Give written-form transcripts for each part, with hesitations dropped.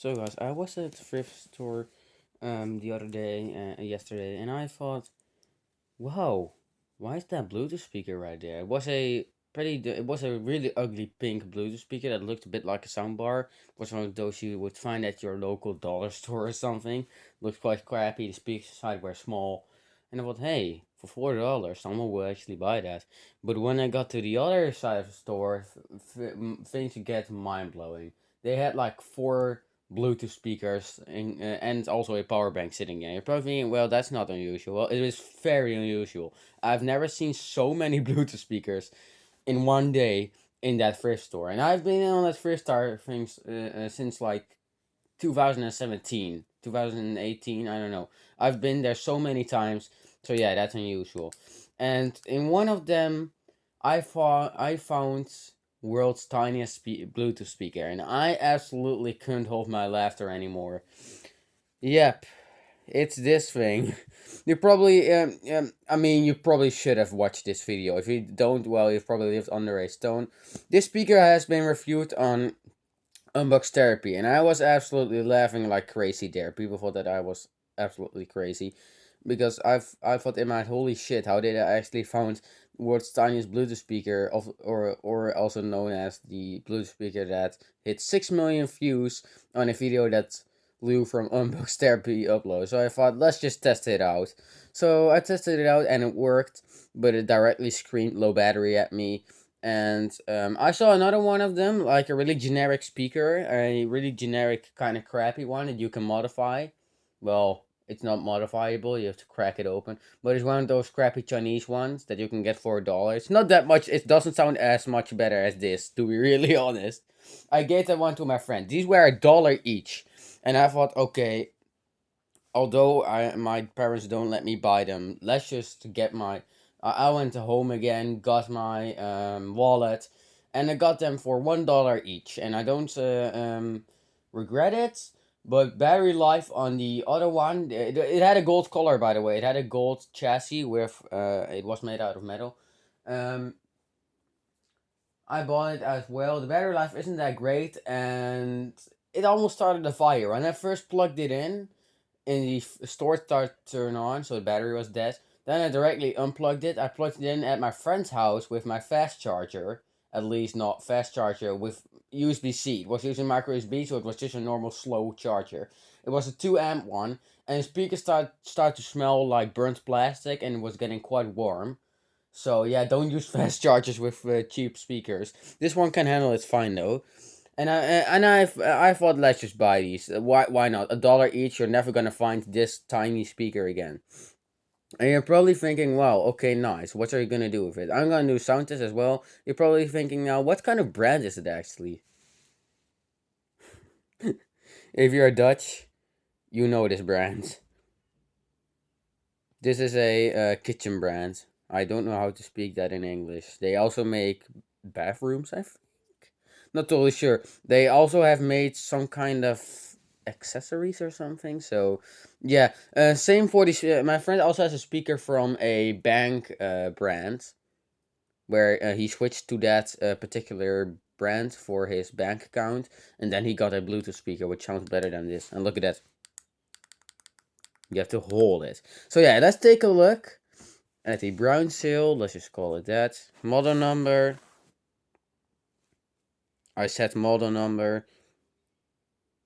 So guys, I was at the thrift store the other day, yesterday, and I thought, wow, why is that Bluetooth speaker right there? It was a really ugly pink Bluetooth speaker that looked a bit like a soundbar. It was one of those you would find at your local dollar store or something. Looked quite crappy. The speakers inside were small, and I thought, hey, for $4, someone will actually buy that. But when I got to the other side of the store, things get mind blowing. They had like four Bluetooth speakers and also a power bank sitting there. You're probably thinking, well, that's not unusual. Well, it is very unusual. I've never seen so many Bluetooth speakers in one day in that thrift store, and I've been on that thrift store things since like 2017, 2018. I don't know. I've been there so many times, so yeah, that's unusual. And in one of them, I found world's tiniest Bluetooth speaker, and I absolutely couldn't hold my laughter anymore. Yep, it's this thing. You probably, I mean, you probably should have watched this video. If you don't, well, you've probably lived under a stone. This speaker has been reviewed on Unbox Therapy, and I was absolutely laughing like crazy there. People thought that I was absolutely crazy because I thought in my holy shit, how did I actually found world's tiniest Bluetooth speaker of or also known as the Bluetooth speaker that hit 6 million views on a video that Lou from Unbox Therapy uploaded. So I thought let's just test it out. So I tested it out and it worked, but it directly screamed low battery at me. And I saw another one of them, like a really generic speaker, a really generic kind of crappy one that you can modify. Well, it's not modifiable, you have to crack it open. But it's one of those crappy Chinese ones that you can get for $1. It's not that much, it doesn't sound as much better as this, to be really honest. I gave that one to my friend. These were $1 each. And I thought, okay, although my parents don't let me buy them, let's just get my. I went home again, got my wallet, and I got them for $1 each. And I don't regret it. But battery life on the other one, it had a gold color, by the way. It had a gold chassis with it was made out of metal. Um, I bought it as well. The battery life isn't that great, and it almost started a fire. When I first plugged it in, and the store started to turn on, so the battery was dead. Then I directly unplugged it. I plugged it in at my friend's house with my fast charger. At least not fast charger with USB C. It was using micro USB, so it was just a normal slow charger. It was a 2 amp one, and the speaker started to smell like burnt plastic, and it was getting quite warm. So yeah, don't use fast chargers with cheap speakers. This one can handle it fine though. I thought let's just buy these. Why not? $1 each. You're never gonna find this tiny speaker again. And you're probably thinking, wow, okay, nice. What are you gonna do with it? I'm gonna do sound test as well. You're probably thinking now, what kind of brand is it actually? If you're Dutch, you know this brand. This is a kitchen brand. I don't know how to speak that in English. They also make bathrooms, I think. Not totally sure. They also have made some kind of accessories or something. So, yeah. Same for this. My friend also has a speaker from a bank brand where he switched to that particular brand for his bank account, and then he got a Bluetooth speaker which sounds better than this. And look at that. You have to hold it. So yeah, let's take a look at the brown seal. Let's just call it that. Model number. I set model number.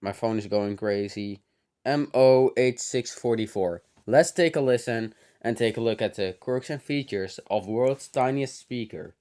My phone is going crazy. MO8644. Let's take a listen and take a look at the quirks and features of world's tiniest speaker.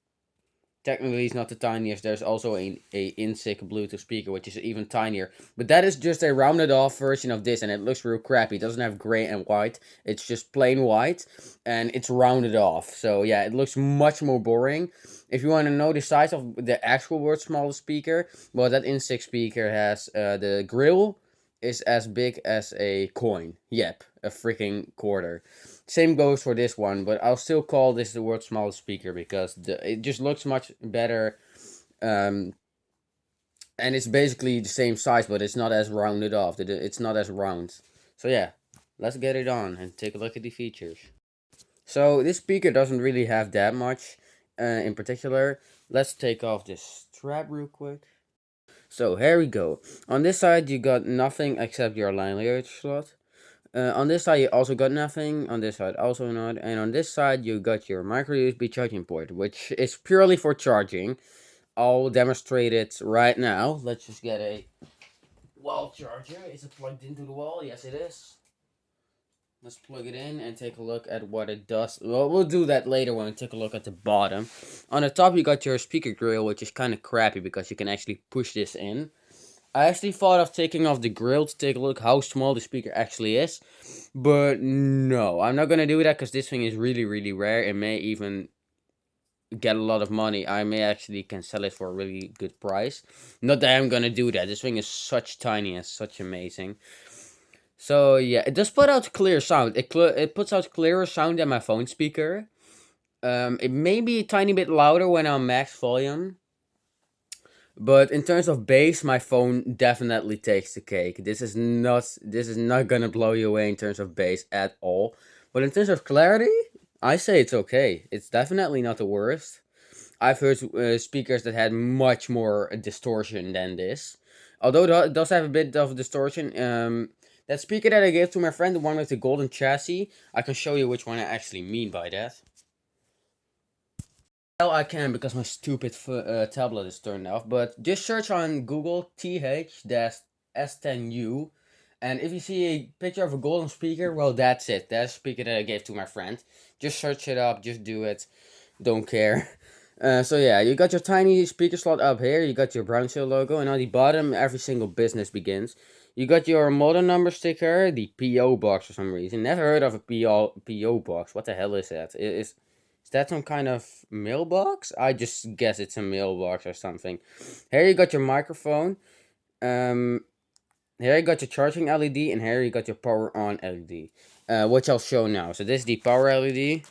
Technically, it's not the tiniest. There's also a INSIC Bluetooth speaker, which is even tinier. But that is just a rounded off version of this, and it looks real crappy. It doesn't have gray and white. It's just plain white, and it's rounded off. So yeah, it looks much more boring. If you want to know the size of the actual world's smallest speaker, well, that INSIC speaker has the grill is as big as a coin. Yep, a freaking quarter. Same goes for this one, but I'll still call this the world's smallest speaker because it just looks much better. Um, and it's basically the same size, but it's not as rounded off. It's not as round. So yeah, let's get it on and take a look at the features. So this speaker doesn't really have that much in particular. Let's take off this strap real quick. So here we go. On this side, you got nothing except your line layer slot. On this side, you also got nothing. On this side, also not. And on this side, you got your micro USB charging port, which is purely for charging. I'll demonstrate it right now. Let's just get a wall charger. Is it plugged into the wall? Yes, it is. Let's plug it in and take a look at what it does. Well, we'll do that later when we take a look at the bottom. On the top, you got your speaker grill, which is kind of crappy because you can actually push this in. I actually thought of taking off the grill to take a look how small the speaker actually is. But no, I'm not going to do that because this thing is really, really rare. It may even get a lot of money. I may actually can sell it for a really good price. Not that I'm going to do that. This thing is such tiny and such amazing. So yeah, it does put out clear sound. It puts out clearer sound than my phone speaker. It may be a tiny bit louder when I'm max volume. But in terms of bass, my phone definitely takes the cake. This is not gonna blow you away in terms of bass at all. But in terms of clarity, I say it's okay. It's definitely not the worst. I've heard speakers that had much more distortion than this. Although it does have a bit of distortion. That speaker that I gave to my friend, the one with the golden chassis, I can show you which one I actually mean by that. Well, I can because my stupid tablet is turned off. But just search on Google TH-S10U, and if you see a picture of a golden speaker, well, that's it. That's the speaker that I gave to my friend. Just search it up. Just do it. Don't care. So yeah, you got your tiny speaker slot up here. You got your Brownshield logo, and on the bottom, every single business begins. You got your model number sticker, the PO box for some reason. Never heard of a PO box. What the hell is that? Is that some kind of mailbox? I just guess it's a mailbox or something. Here you got your microphone. Here you got your charging LED, and here you got your power on LED. Which I'll show now. So this is the power LED,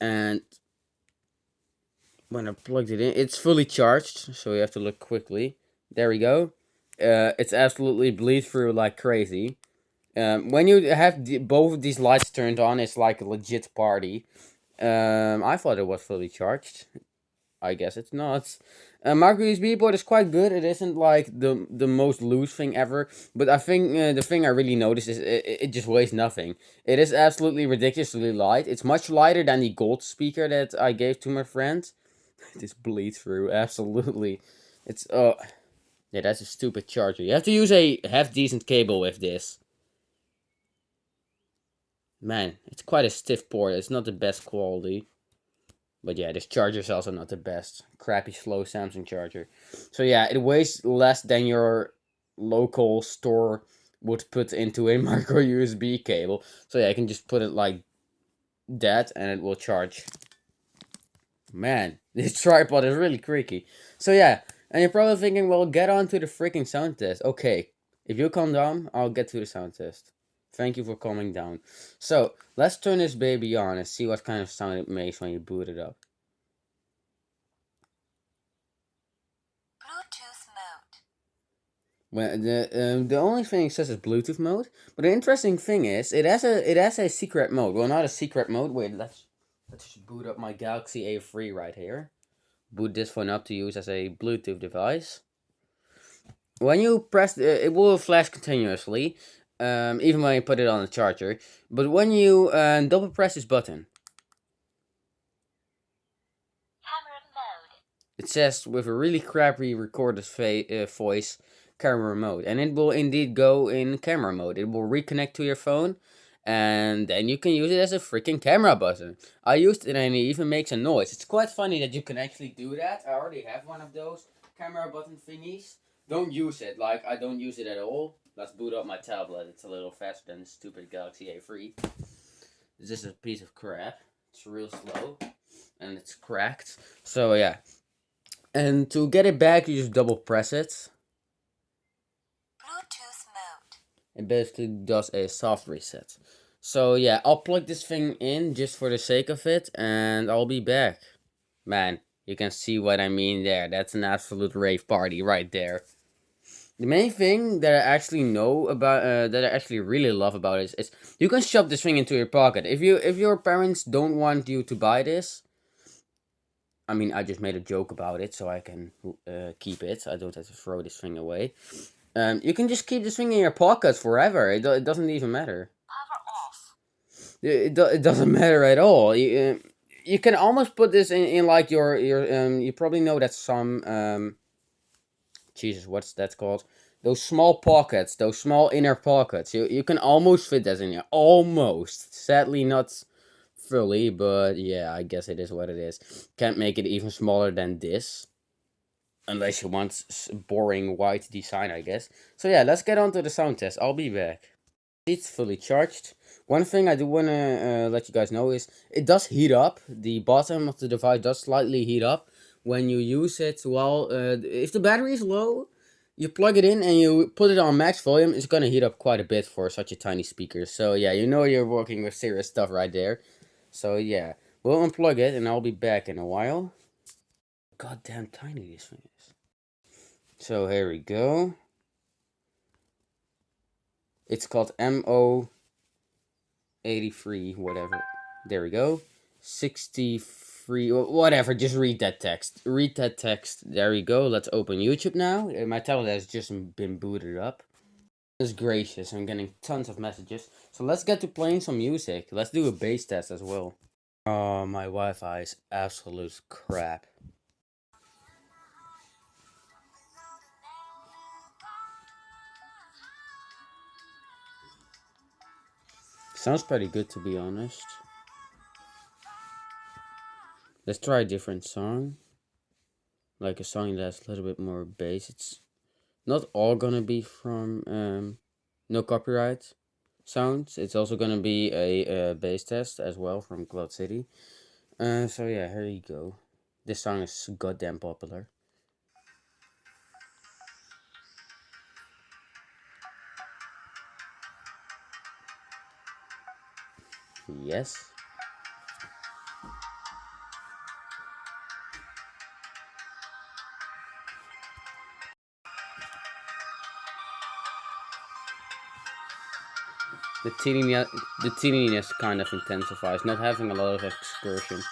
and when I plugged it in, it's fully charged. So you have to look quickly. There we go. It's absolutely bleed through like crazy. When you have both of these lights turned on, it's like a legit party. I thought it was fully charged. I guess it's not. Micro USB port is quite good. It isn't like the most loose thing ever, but I think the thing I really noticed is it just weighs nothing. It is absolutely ridiculously light. It's much lighter than the gold speaker that I gave to my friend. This bleeds through absolutely. It's yeah, that's a stupid charger. You have to use a half decent cable with this. Man, it's quite a stiff port. It's not the best quality. But yeah, this charger is also not the best. Crappy, slow Samsung charger. So yeah, it weighs less than your local store would put into a micro USB cable. So yeah, I can just put it like that and it will charge. Man, this tripod is really creaky. So yeah, and you're probably thinking, well, get on to the freaking sound test. Okay, if you calm down, I'll get to the sound test. Thank you for calming down. So, let's turn this baby on and see what kind of sound it makes when you boot it up. Bluetooth mode. Well, the only thing it says is Bluetooth mode, but the interesting thing is it has a secret mode. Well, not a secret mode. Wait, let's just boot up my Galaxy A3 right here. Boot this phone up to use as a Bluetooth device. When you press, it will flash continuously, even when you put it on the charger. But when you double press this button, Camera mode. it says with a really crappy recorded voice, camera mode, and it will indeed go in camera mode. It will reconnect to your phone, and then you can use it as a freaking camera button. I used it and it even makes a noise. It's quite funny that you can actually do that. I already have one of those camera button thingies. Don't use it. Like, I don't use it at all. Let's boot up my tablet. It's a little faster than the stupid Galaxy A3. This is a piece of crap. It's real slow, and it's cracked. So yeah. And to get it back, you just double press it. Bluetooth mode. It basically does a soft reset. So yeah, I'll plug this thing in just for the sake of it, and I'll be back. Man, you can see what I mean there. That's an absolute rave party right there. The main thing that I actually know about, that I actually really love about it is you can shove this thing into your pocket. If your parents don't want you to buy this, I mean, I just made a joke about it, so I can keep it. I don't have to throw this thing away. You can just keep this thing in your pockets forever. It doesn't even matter. Power off. It doesn't matter at all. You can almost put this in like your you probably know that some Jesus, what's that called? Those small pockets, those small inner pockets. You can almost fit that in here. Almost. Sadly, not fully, but yeah, I guess it is what it is. Can't make it even smaller than this. Unless you want boring white design, I guess. So yeah, let's get on to the sound test. I'll be back. It's fully charged. One thing I do want to let you guys know is it does heat up. The bottom of the device does slightly heat up when you use it. While if the battery is low, you plug it in and you put it on max volume, it's gonna heat up quite a bit for such a tiny speaker. So yeah, you know you're working with serious stuff right there. So yeah, we'll unplug it and I'll be back in a while. Goddamn tiny this thing is. So here we go. It's called MO83, whatever. There we go. 63, whatever. Just read that text. Read that text. There we go. Let's open YouTube now. My tablet has just been booted up. Goodness gracious, I'm getting tons of messages. So let's get to playing some music. Let's do a bass test as well. Oh, my Wi-Fi is absolute crap. Sounds pretty good, to be honest. Let's try a different song. Like a song that's a little bit more bass. It's not all gonna be from no copyright sounds. It's also gonna be a bass test as well from Cloud City. So yeah, here you go. This song is goddamn popular. Yes. The teeniness kind of intensifies, not having a lot of excursion.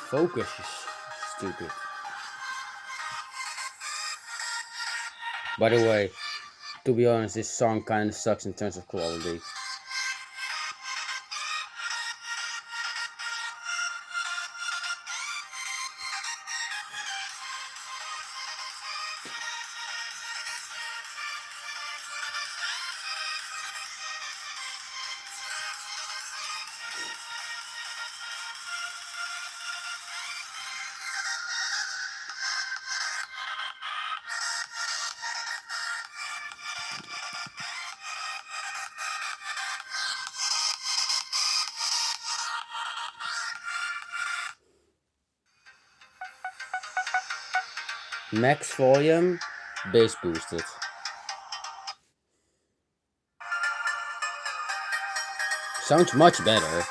Focus is stupid. By the way, to be honest, this song kind of sucks in terms of quality. Max volume, bass boosted. Sounds much better.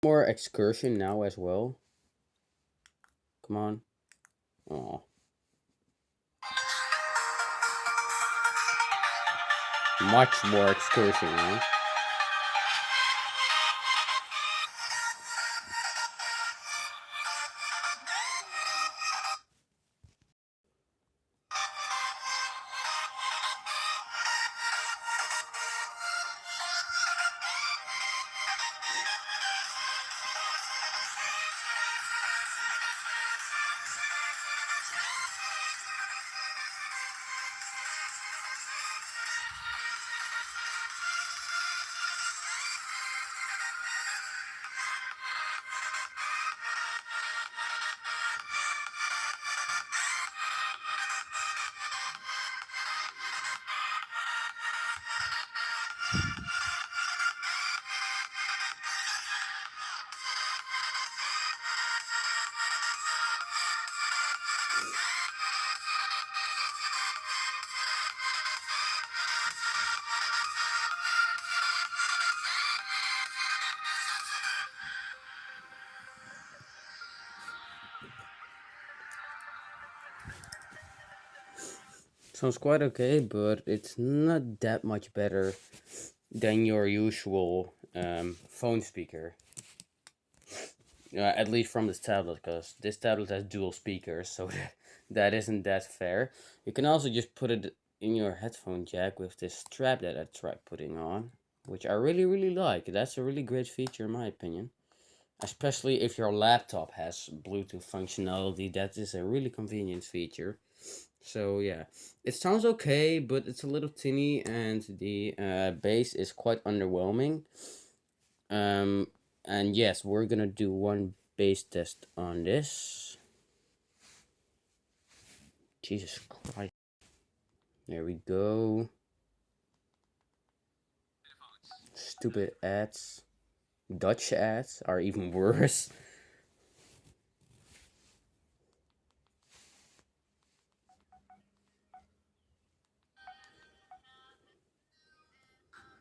More excursion now as well. Come on. Oh. Much more excursion, huh? Sounds quite okay, but it's not that much better than your usual phone speaker. At least from this tablet, because this tablet has dual speakers, so that isn't that fair. You can also just put it in your headphone jack with this strap that I tried putting on, which I really, really like. That's a really great feature in my opinion. Especially if your laptop has Bluetooth functionality, that is a really convenient feature. So yeah, it sounds okay, but it's a little tinny, and the bass is quite underwhelming. Um, and yes, we're gonna do one bass test on this. Jesus Christ. There we go. Stupid ads. Dutch ads are even worse.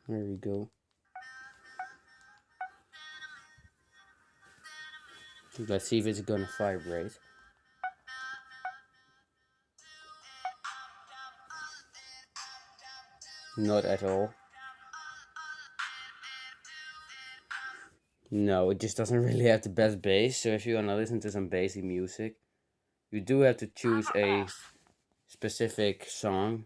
There we go. Let's see if it's gonna vibrate. Not at all. No, it just doesn't really have the best bass. So if you wanna listen to some bassy music, you do have to choose a specific song,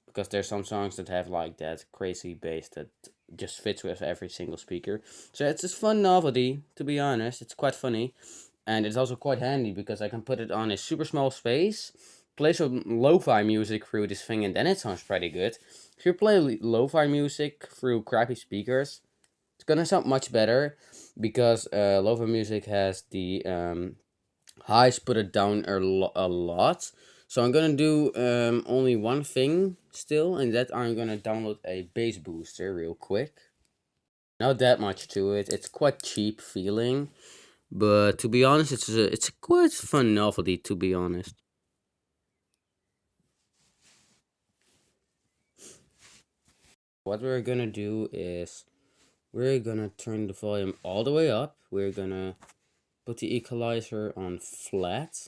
because there's some songs that have like that crazy bass that just fits with every single speaker. So it's just fun novelty, to be honest. It's quite funny, and it's also quite handy because I can put it on a super small space, play some lo-fi music through this thing, and then it sounds pretty good. If you play lo-fi music through crappy speakers, it's gonna sound much better, because lo-fi music has the highs put it down a lot. So I'm gonna do only one thing still, and that I'm gonna download a bass booster real quick. Not that much to it. It's quite cheap feeling, but to be honest, it's a quite fun novelty, to be honest. What we're gonna do is we're gonna turn the volume all the way up. We're gonna put the equalizer on flat.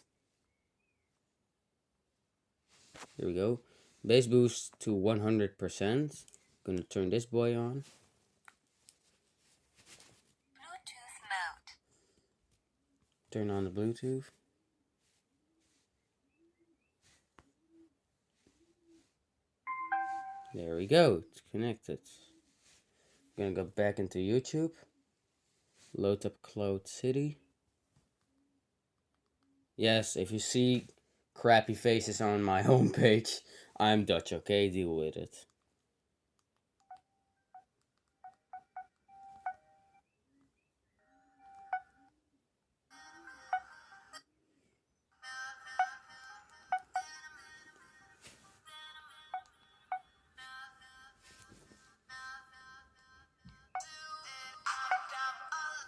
There we go. Bass boost to 100%. Gonna turn this boy on. Bluetooth mode. Turn on the Bluetooth. There we go. It's connected. Gonna go back into YouTube. Load up Cloud City. Yes, if you see crappy faces on my homepage, I'm Dutch, okay? Deal with it.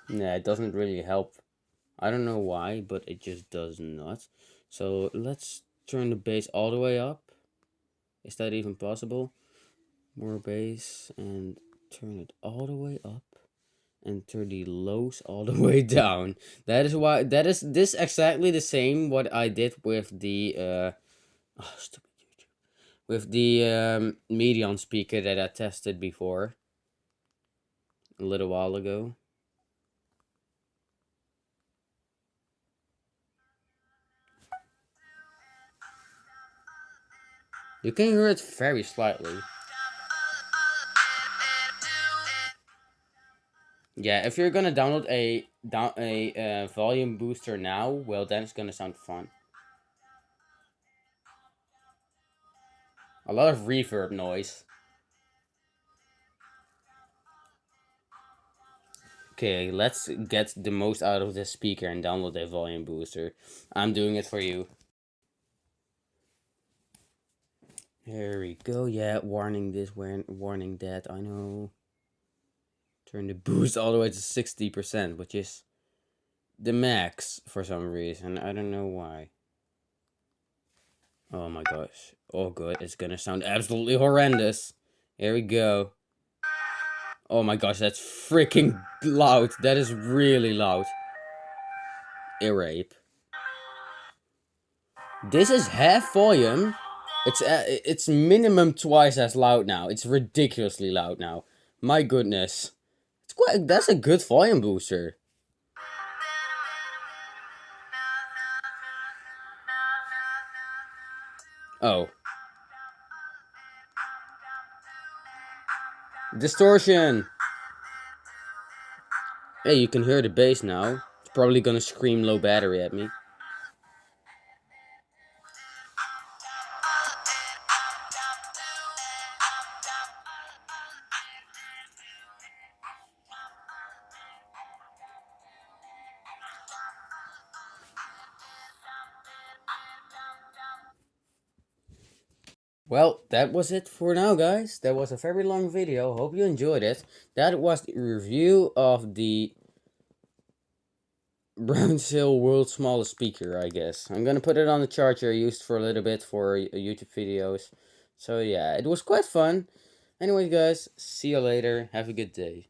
Nah, it doesn't really help. I don't know why, but it just does not. So let's turn the bass all the way up. Is that even possible? More bass, and turn it all the way up, and turn the lows all the way down. That is why this exactly the same what I did with the stupid YouTube, with the Medion speaker that I tested before a little while ago. You can hear it very slightly. Yeah, if you're gonna download a volume booster now, well then it's gonna sound fun. A lot of reverb noise. Okay, let's get the most out of this speaker and download a volume booster. I'm doing it for you. Here we go. Yeah, warning this, warning that. I know. Turn the boost all the way to 60%, which is the max for some reason. I don't know why. Oh my gosh. Oh good, it's gonna sound absolutely horrendous. Here we go. Oh my gosh, that's freaking loud. That is really loud. Ear rape. This is half volume. It's minimum twice as loud now. It's ridiculously loud now. My goodness. That's a good volume booster. Oh. Distortion. Hey, you can hear the bass now. It's probably gonna scream low battery at me. Well, that was it for now, guys. That was a very long video. Hope you enjoyed it. That was the review of the Brownsill World's Smallest Speaker, I guess. I'm gonna put it on the charger I used for a little bit for YouTube videos. So yeah, it was quite fun. Anyway, guys, see you later. Have a good day.